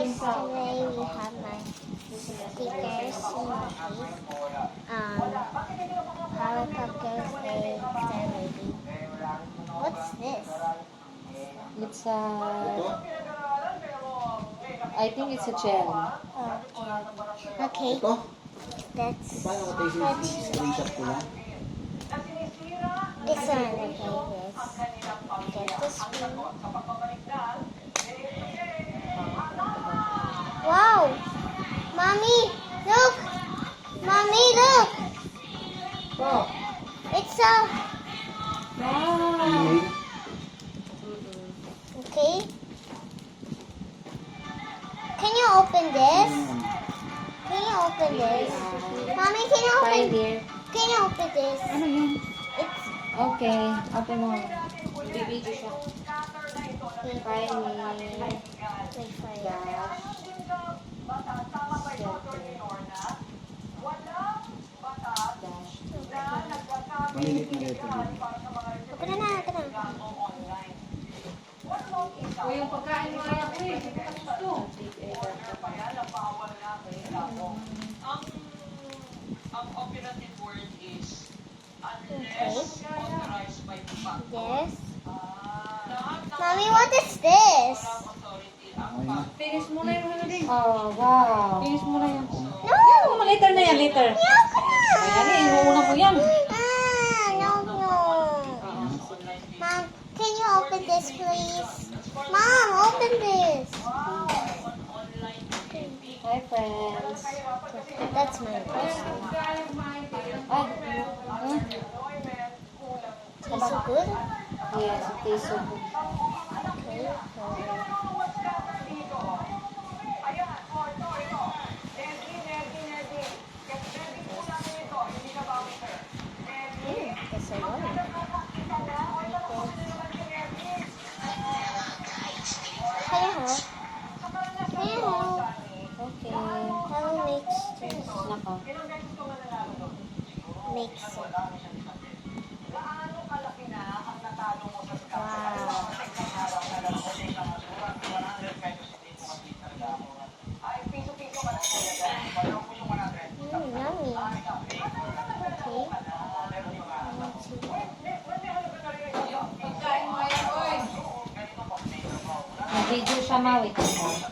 Today we have my stickers emojis. Helicopter say stay ready. What's this? It's I think it's a gel. Okay. Ito? That's Paano ko tayo screenshot ko lang? this one. Okay, yes. Get this one. Wow! Mommy, look! Mommy, look! Oh. It's a... Wow. Email? Okay. Can you open this? Can you open this? Mommy, can you open... Fine, dear. Can you open this? Ano yun? It's... Okay. Open mo. Bibidyo siya. Wait, Fine. wait for it. Dash. Malilit na letter. Open na, open na. O yung pagkain mo ay ako eh. Gusto. Ang operative word is Okay. authorized by the bank. Yes. Lahat ng Mommy, what is this? authority ang Okay na. Finish mo na yung ano din. Oh, wow. Finish mo na yan. No! Oh, later na yan, later. Ayoko na! Ayan eh, inuuna mo yan. No, no. Mom, can you open this, please? Mom, open this. Hi, friends. That's my person. Ay, Tastes so good. yes, it tastes so good. Okay. That's a lot. Hello. Hello. Okay. Hello, mix this. Nako. Mix it. Wow. Yummy. Okay. Nag-video siya, ma. Wait lang.